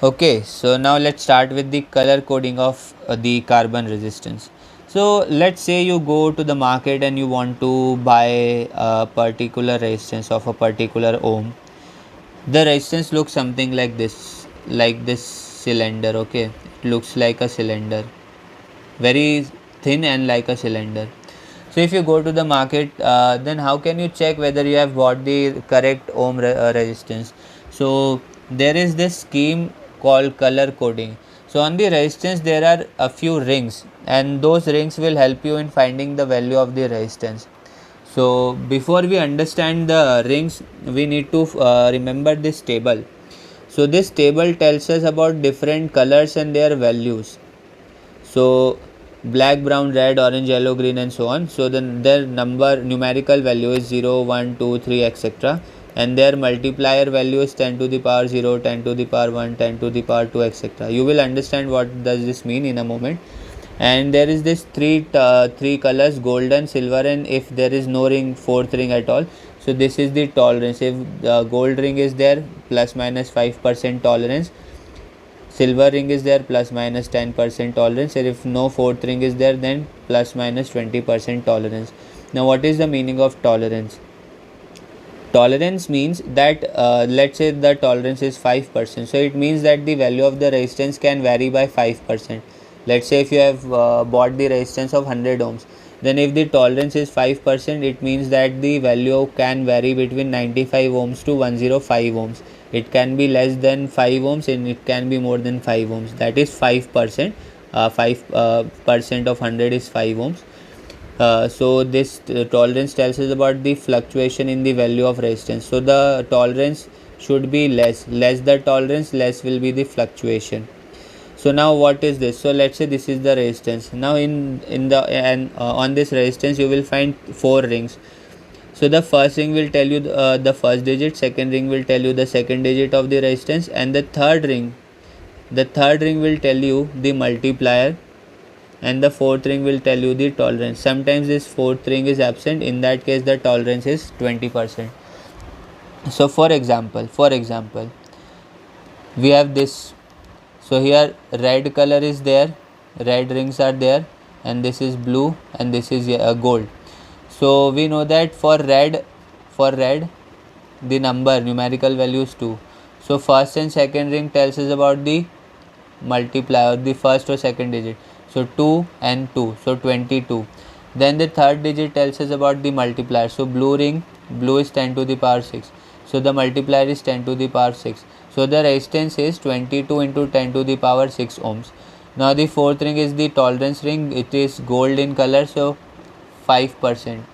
Okay, so now let's start with the color coding of the carbon resistance. So let's say you go to the market and you want to buy a particular resistance of a particular ohm. The resistance looks something like this cylinder. Okay, it looks like a cylinder, very thin and like a cylinder. So if you go to the market, then how can you check whether you have bought the correct resistance? So there is this scheme called color coding. So on the resistance there are a few rings, and those rings will help you in finding the value of the resistance. So before we understand the rings, we need to remember this table. So this table tells us about different colors and their values. So black, brown, red, orange, yellow, green, and so on. So then their numerical value is 0, 1, 2, 3, etc., and their multiplier value is 10 to the power 0, 10 to the power 1, 10 to the power 2, etc. You will understand what does this mean in a moment. And there is this three colors: golden, silver, and if there is no ring, fourth ring at all. So this is the tolerance. If the gold ring is there, plus minus 5% tolerance. Silver ring is there, plus minus 10% tolerance, and if no fourth ring is there, then plus minus 20% tolerance. Now what is the meaning of tolerance? Tolerance means that let's say the tolerance is 5%, so it means that the value of the resistance can vary by 5%. Let's say if you have bought the resistance of 100 ohms, then if the tolerance is 5%, it means that the value can vary between 95 ohms to 105 ohms. It can be less than 5 ohms and it can be more than 5 ohms. That is 5%. 5% of 100 is 5 ohms. So this tolerance tells us about the fluctuation in the value of resistance. So the tolerance should be less the tolerance, less will be the fluctuation. So now what is this? So let's say this is the resistance. Now in the and on this resistance you will find four rings. So the first ring will tell you the first digit, second ring will tell you the second digit of the resistance, and the third ring will tell you the multiplier, and the fourth ring will tell you the tolerance. Sometimes this fourth ring is absent, in that case the tolerance is 20%. So for example we have this. So here red color is there, red rings are there, and this is blue and this is gold. So we know that for red the numerical value is 2. So first and second ring tells us about the multiplier, the first or second digit. So 2 and 2, so 22. Then the third digit tells us about the multiplier. So blue is 10 to the power 6. So the multiplier is 10 to the power 6. So the resistance is 22 into 10 to the power 6 ohms. Now the fourth ring is the tolerance ring. It is gold in color, so 5%.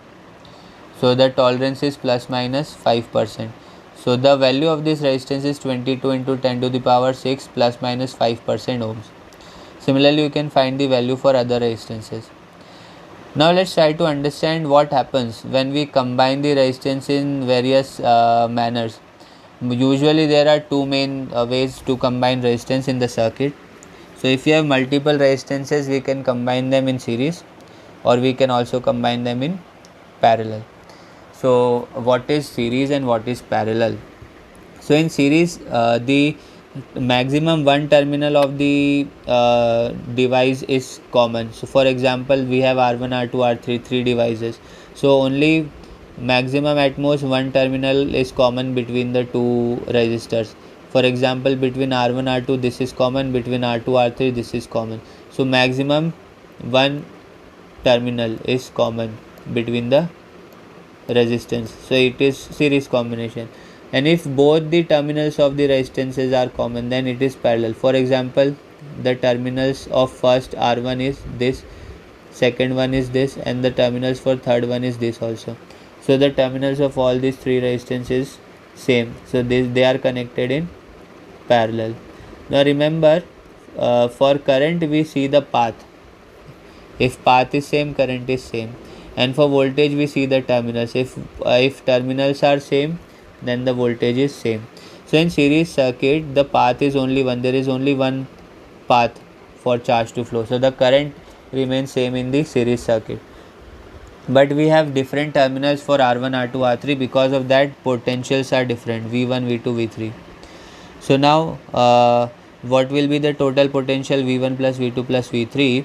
So the tolerance is plus minus 5%. So the value of this resistance is 22 into 10 to the power 6 plus minus 5% ohms. Similarly, you can find the value for other resistances. Now let's try to understand what happens when we combine the resistance in various manners. Usually there are two main ways to combine resistance in the circuit. So if you have multiple resistances, we can combine them in series, or we can also combine them in parallel. So what is series and what is parallel? So in series, the maximum one terminal of the device is common. So for example, we have R1, R2, R3, three devices. So only maximum at most one terminal is common between the two resistors. For example, between R1, R2 this is common, between R2, R3 this is common. So maximum one terminal is common between the resistance, so it is series combination. And if both the terminals of the resistances are common, then it is parallel. For example, the terminals of first R1 is this, second one is this, and the terminals for third one is this also. So the terminals of all these three resistances same, so they are connected in parallel. Now remember, for current we see the path. If path is same, current is same. And for voltage we see the terminals. If terminals are same, then the voltage is same. So in series circuit the path is only one. There is only one path for charge to flow. So the current remains same in the series circuit. But we have different terminals for R1, R2, R3. Because of that, potentials are different: V1, V2, V3. So now what will be the total potential V1 plus V2 plus V3?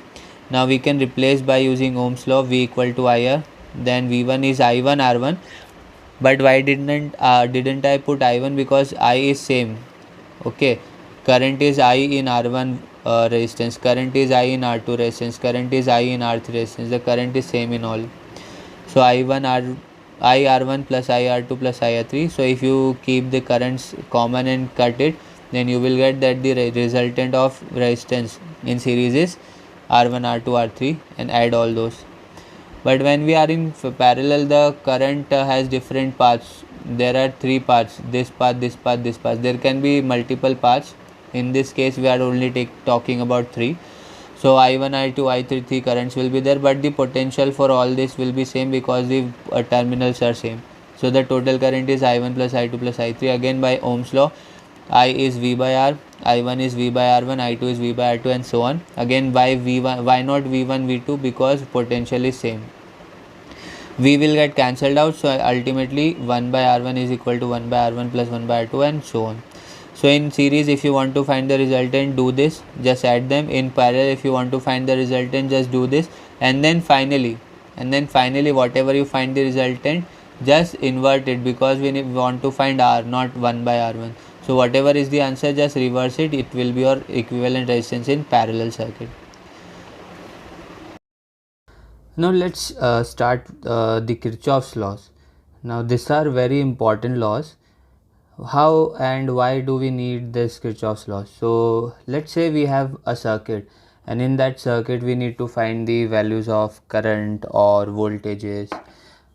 Now we can replace by using Ohm's law, V equal to IR. Then V1 is I1 R1. But why didn't I put I1? Because I is same. Okay, current is I in R1 resistance, current is I in R2 resistance, current is I in R3 resistance. The current is same in all. So I R1 plus I R2 plus I R3. So if you keep the currents common and cut it, then you will get that the resultant of resistance in series is R1 R2 R3, and add all those. But when we are in parallel, the current has different paths. There are three paths: this path, this path, this path. There can be multiple paths. In this case we are only talking about three. So I1, I2, I3, three currents will be there, but the potential for all this will be same because the terminals are same. So the total current is I1 plus I2 plus I3. Again, by Ohm's law, I is V by R, I1 is V by R1, I2 is V by R2, and so on. Again, by V1, why not V1, V2? Because potential is same. V will get cancelled out, so ultimately 1 by R1 is equal to 1 by R1 plus 1 by R2, and so on. So in series, if you want to find the resultant, do this, just add them. In parallel, if you want to find the resultant, just do this, and then finally whatever you find the resultant, just invert it, because we want to find R, not 1 by R1. So whatever is the answer, just reverse it. It will be your equivalent resistance in parallel circuit. Now let's start the Kirchhoff's laws. Now these are very important laws. How and why do we need this Kirchhoff's law? So let's say we have a circuit, and in that circuit we need to find the values of current or voltages.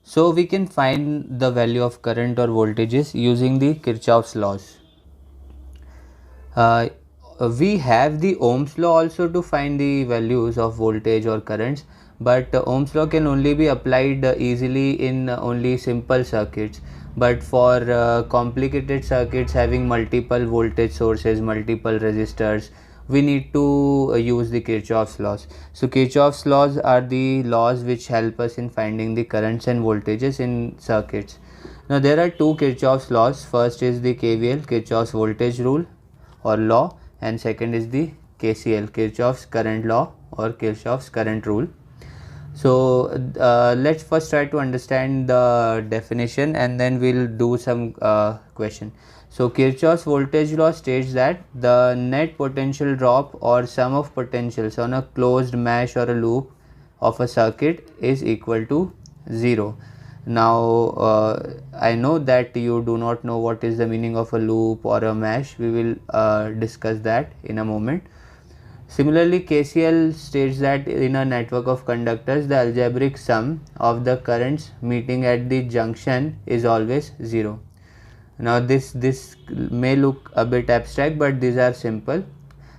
So we can find the value of current or voltages using the Kirchhoff's laws. We have the Ohm's law also to find the values of voltage or currents, but Ohm's law can only be applied easily in only simple circuits. But for complicated circuits having multiple voltage sources, multiple resistors, we need to use the Kirchhoff's laws. So Kirchhoff's laws are the laws which help us in finding the currents and voltages in circuits. Now there are two Kirchhoff's laws. First is the KVL, Kirchhoff's voltage rule or law, and second is the KCL, Kirchhoff's current law or Kirchhoff's current rule. So let's first try to understand the definition, and then we'll do some question. So Kirchhoff's voltage law states that the net potential drop or sum of potentials on a closed mesh or a loop of a circuit is equal to 0. Now I know that you do not know what is the meaning of a loop or a mesh. We will discuss that in a moment. Similarly, KCL states that in a network of conductors, the algebraic sum of the currents meeting at the junction is always 0. Now this may look a bit abstract, but these are simple.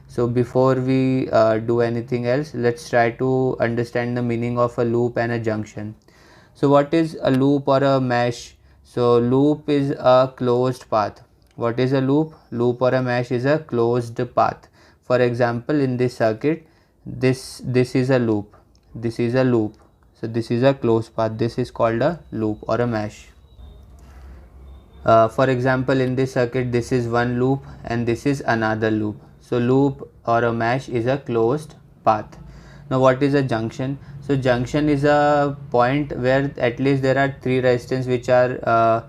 So before we do anything else, let's try to understand the meaning of a loop and a junction. So what is a loop or a mesh? So loop is a closed path. What is a loop? Loop or a mesh is a closed path. For example, in this circuit, this is a loop, this is a loop. So this is a closed path. This is called a loop or a mesh. For example, in this circuit, this is one loop and this is another loop. So loop or a mesh is a closed path. Now what is a junction? So junction is a point where at least there are three resistors which are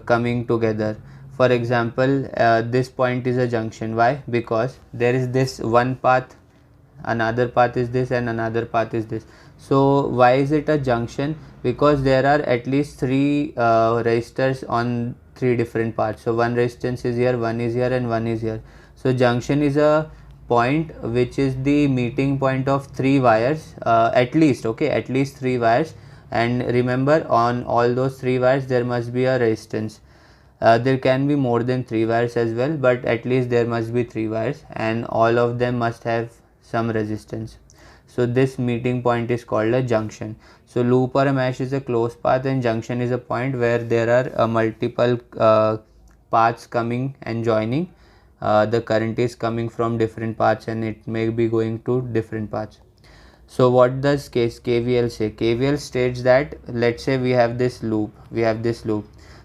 coming together. For example, this point is a junction. Why? Because there is this one path, another path is this, and another path is this. So why is it a junction? Because there are at least three resistors on three different paths. So one resistance is here, one is here, and one is here. So junction is a point which is the meeting point of three wires, at least, okay, at least three wires. And remember, on all those three wires there must be a resistance. There can be more than three wires as well, but at least there must be three wires, and all of them must have some resistance. So this meeting point is called a junction. So loop or a mesh is a closed path, and junction is a point where there are multiple paths coming and joining. The current is coming from different paths and it may be going to different paths. So what does KVL say? KVL states that, let's say we have this loop,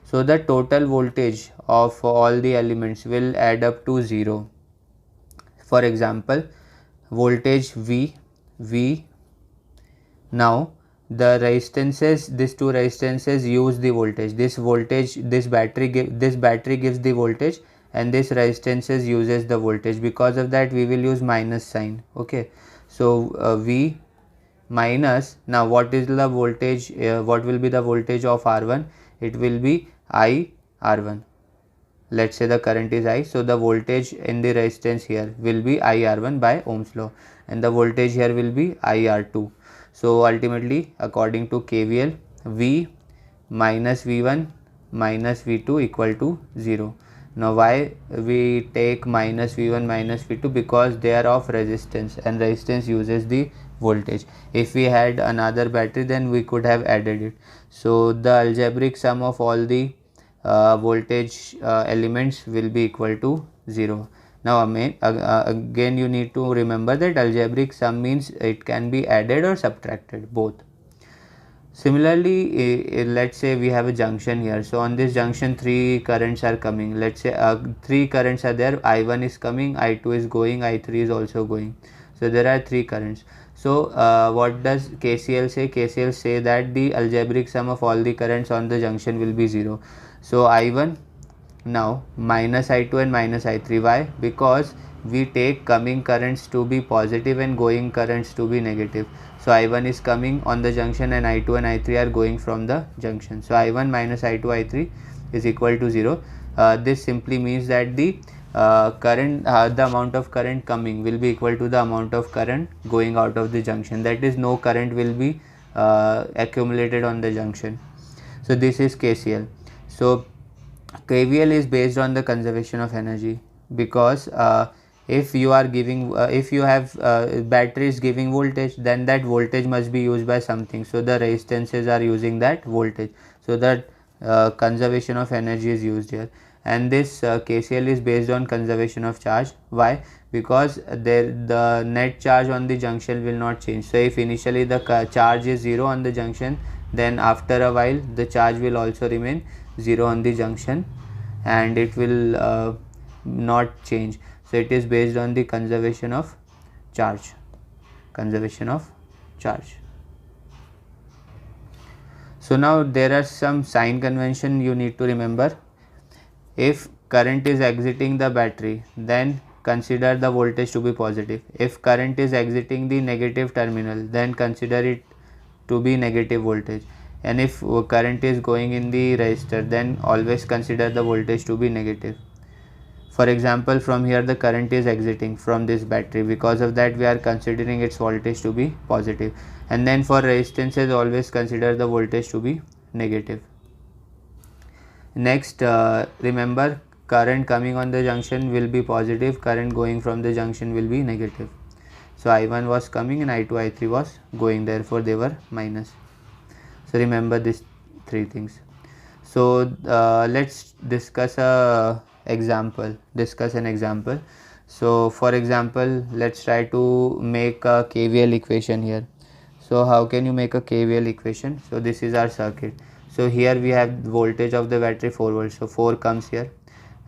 so the total voltage of all the elements will add up to 0. For example, voltage V. Now the resistances, these two resistances use the voltage. This battery gives the voltage, and this resistances uses the voltage. Because of that, we will use minus sign. Okay, so V minus, now what is the voltage, what will be the voltage of R1? It will be I R1. Let's say the current is I, so the voltage in the resistance here will be IR1 by Ohm's law, and the voltage here will be IR2. So ultimately, according to KVL, V minus V1 minus V2 equal to 0. Now why we take minus V1 minus V2? Because they are of resistance, and resistance uses the voltage. If we had another battery, then we could have added it. So the algebraic sum of all the voltage elements will be equal to 0. Now again you need to remember that algebraic sum means it can be added or subtracted, both. Similarly, let's say we have a junction here. So on this junction, 3 currents are coming. Let's say 3 currents are there. I1 is coming, I2 is going, I3 is also going. So there are 3 currents. So what does KCL say? KCL say that the algebraic sum of all the currents on the junction will be 0. So I1 now minus I2 and minus I3. Why? Because we take coming currents to be positive and going currents to be negative. So I1 is coming on the junction, and I2 and I3 are going from the junction. So I1 minus I2 I3 is equal to 0. This simply means that the the amount of current coming will be equal to the amount of current going out of the junction. That is, no current will be accumulated on the junction. So this is KCL. So KVL is based on the conservation of energy, because if you are giving if you have batteries giving voltage, then that voltage must be used by something. So the resistances are using that voltage, so that conservation of energy is used here. And this KCL is based on conservation of charge. Why? Because the net charge on the junction will not change. So if initially the charge is 0 on the junction, then after a while the charge will also remain 0 on the junction, and it will not change. So it is based on the conservation of charge. So now there are some sign convention you need to remember. If current is exiting the battery, then consider the voltage to be positive. If current is exiting the negative terminal, then consider it to be negative voltage. And if current is going in the resistor, then always consider the voltage to be negative. For example, from here the current is exiting from this battery. Because of that, we are considering its voltage to be positive. And then for resistances, always consider the voltage to be negative. Next, remember, current coming on the junction will be positive, current going from the junction will be negative. So I1 was coming and I2, I3 was going, therefore they were minus. So remember these 3 things. So let's discuss an example. So for example, let's try to make a KVL equation here. So how can you make a KVL equation? So this is our circuit. So here we have voltage of the battery 4 volts. So 4 comes here,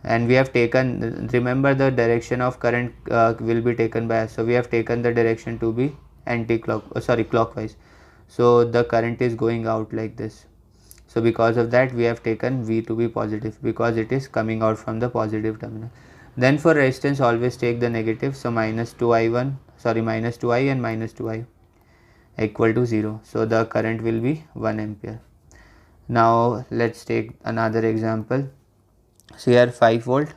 and we have taken, remember the direction of current will be taken by us. So we have taken the direction to be clockwise. So the current is going out like this. So because of that, we have taken V to be positive, because it is coming out from the positive terminal. Then for resistance, always take the negative. So minus 2i and minus 2i equal to 0. So the current will be 1 ampere. Now let's take another example. So here 5 volt,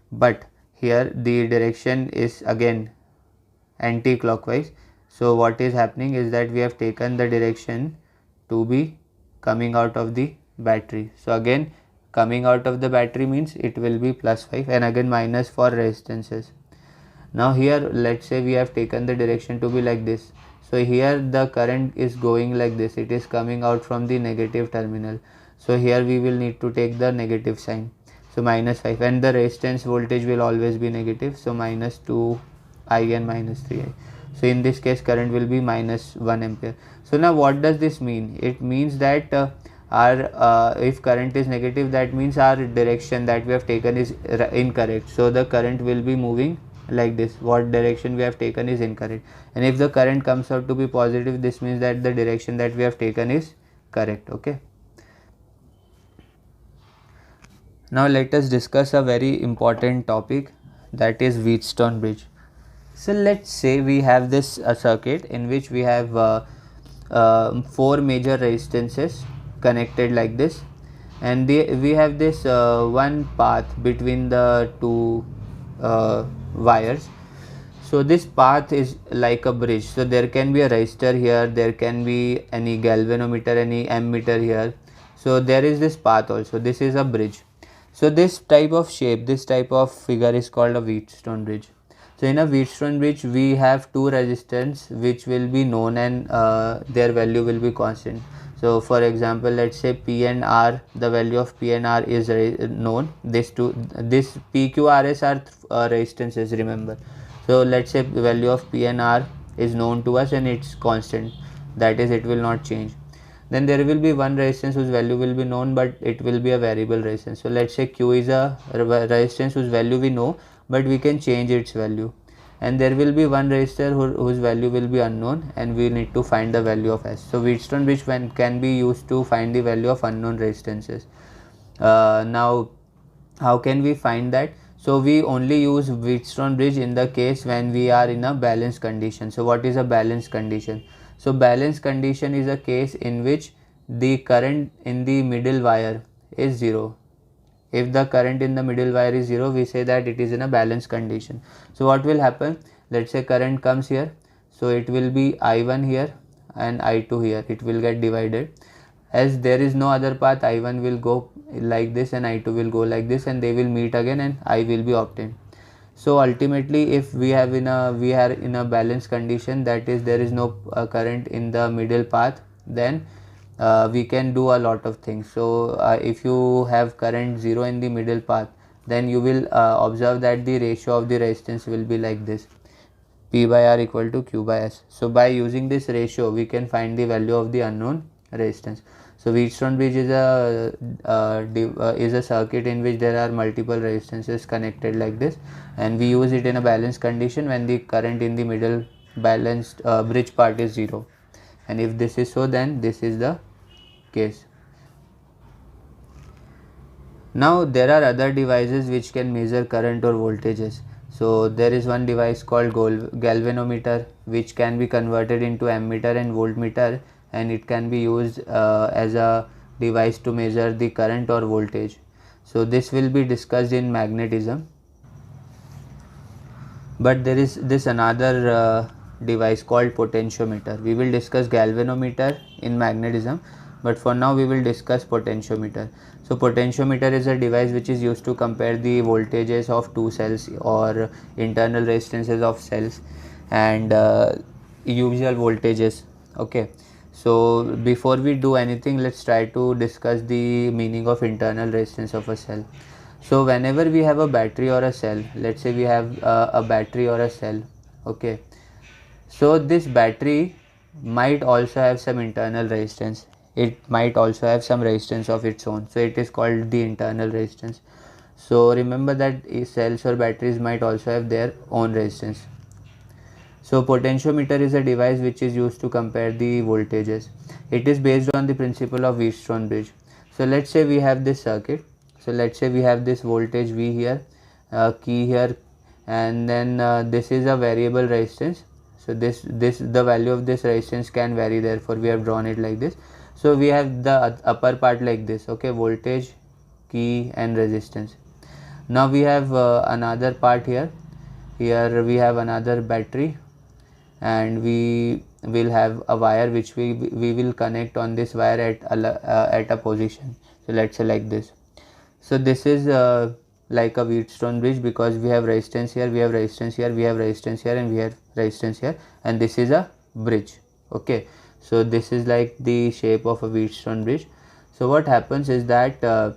but here the direction is again anti-clockwise. So what is happening is that we have taken the direction to be coming out of the battery. So again, coming out of the battery means it will be plus 5, and again minus for resistances. Now here let's say we have taken the direction to be like this. So here the current is going like this, it is coming out from the negative terminal. So here we will need to take the negative sign. So minus 5, and the resistance voltage will always be negative. So minus 2i and minus 3i. So in this case, current will be minus 1 ampere. So now what does this mean? It means that if current is negative, that means our direction that we have taken is incorrect. So the current will be moving like this, what direction we have taken is incorrect, and if the current comes out to be positive, this means that the direction that we have taken is correct. Okay, now let us discuss a very important topic, that is Wheatstone bridge. So let's say we have this circuit in which we have four major resistances connected like this, and we have this one path between the two wires. So this path is like a bridge, so there can be a resistor here, there can be any galvanometer, any ammeter here, so there is this path also, this is a bridge. So this type of shape, this type of figure is called a Wheatstone bridge. So in a Wheatstone bridge we have two resistance which will be known, and their value will be constant. So for example, let's say P and R, the value of P and R is known. This PQRS are resistances, remember. So let's say the value of P and R is known to us and it's constant, that is it will not change. Then there will be one resistance whose value will be known, but it will be a variable resistance. So let's say Q is a resistance whose value we know, but we can change its value. And there will be one resistor whose value will be unknown, and we need to find the value of S. So Wheatstone bridge can be used to find the value of unknown resistances. Now how can we find that? So we only use Wheatstone bridge in the case when we are in a balanced condition. So what is a balanced condition? So balanced condition is a case in which the current in the middle wire is 0. If the current in the middle wire is 0, we say that it is in a balanced condition. So what will happen? Let's say current comes here, so it will be I1 here and I2 here, it will get divided. As there is no other path, I1 will go like this and I2 will go like this, and they will meet again and I will be obtained. So ultimately, if we are in a balanced condition, that is there is no current in the middle path, then we can do a lot of things. So if you have current 0 in the middle path, then you will observe that the ratio of the resistance will be like this, P by R equal to Q by S. So by using this ratio, we can find the value of the unknown resistance. So Wheatstone bridge is a circuit in which there are multiple resistances connected like this, and we use it in a balanced condition when the current in the middle balanced bridge part is 0. And if this is so, then this is the case. Now there are other devices which can measure current or voltages. So there is one device called galvanometer, which can be converted into ammeter and voltmeter, and it can be used as a device to measure the current or voltage. So this will be discussed in magnetism. But there is this another device called potentiometer. We will discuss galvanometer in magnetism, but for now we will discuss potentiometer. So potentiometer is a device which is used to compare the voltages of two cells or internal resistances of cells and usual voltages. Okay, so before we do anything, let's try to discuss the meaning of internal resistance of a cell. So whenever we have a battery or a cell, let's say we have a battery or a cell, okay, so this battery might also have some internal resistance, it might also have some resistance of its own, so it is called the internal resistance. So remember that cells or batteries might also have their own resistance. So potentiometer is a device which is used to compare the voltages. It is based on the principle of Wheatstone bridge. So let's say we have this circuit. So let's say we have this voltage V here, key here, and then this is a variable resistance. So this the value of this resistance can vary, therefore we have drawn it like this. So we have the upper part like this, okay, voltage, key and resistance. Now we have another part here. Here we have another battery, and we will have a wire which we will connect on this wire at a position. So let's say like this. So this is like a Wheatstone bridge, because we have resistance here, we have resistance here, we have resistance here, and we have resistance here, and this is a bridge. Okay, so this is like the shape of a Wheatstone bridge. So what happens is that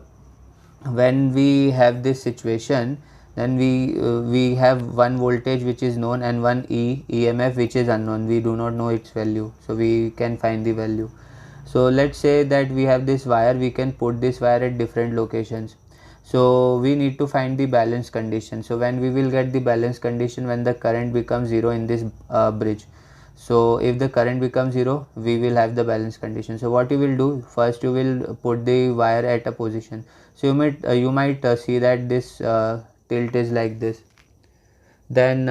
when we have this situation, then we have one voltage which is known and one EMF which is unknown. We do not know its value, so we can find the value. So let's say that we have this wire, we can put this wire at different locations. So we need to find the balance condition. So when we will get the balance condition, when the current becomes 0 in this bridge. So if the current becomes 0, we will have the balance condition. So what you will do, first you will put the wire at a position. So you might see that this tilt is like this. Then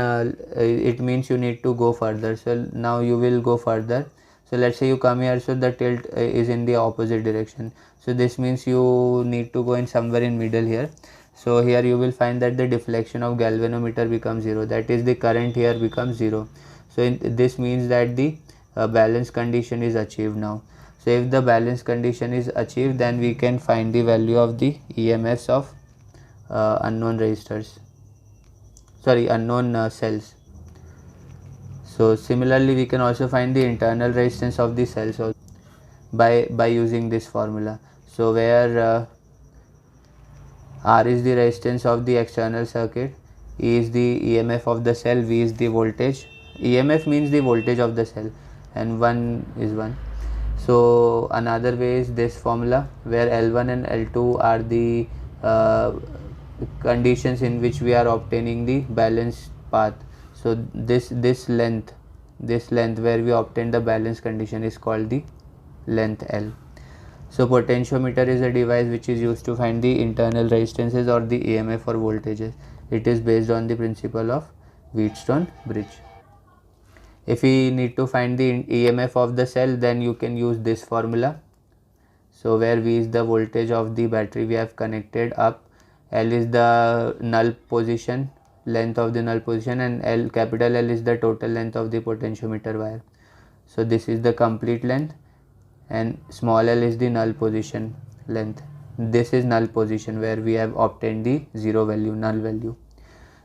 it means you need to go further. So now you will go further. So let's say you come here, so the tilt is in the opposite direction. So this means you need to go in somewhere in middle here. So here you will find that the deflection of galvanometer becomes 0, that is the current here becomes 0. So this means that the balance condition is achieved now. So if the balance condition is achieved, then we can find the value of the EMFs of unknown resistors, sorry, unknown cells. So similarly we can also find the internal resistance of the cells also by using this formula. So where R is the resistance of the external circuit, E is the EMF of the cell, V is the voltage. EMF means the voltage of the cell, and 1 is 1. So another way is this formula, where L1 and L2 are the conditions in which we are obtaining the balanced path. So this length where we obtain the balance condition is called the length L. So potentiometer is a device which is used to find the internal resistances or the EMF or voltages. It is based on the principle of Wheatstone bridge. If we need to find the EMF of the cell, then you can use this formula. So where V is the voltage of the battery we have connected up, L is the null position, length of the null position, and capital L is the total length of the potentiometer wire. So this is the complete length, and small l is the null position length. This is null position where we have obtained the zero value, null value.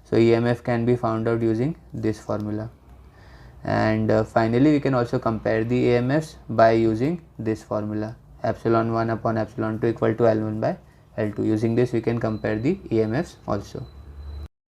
So EMF can be found out using this formula. And finally we can also compare the EMFs by using this formula, epsilon 1 upon epsilon 2 equal to L1 by L2. Using this we can compare the EMFs also.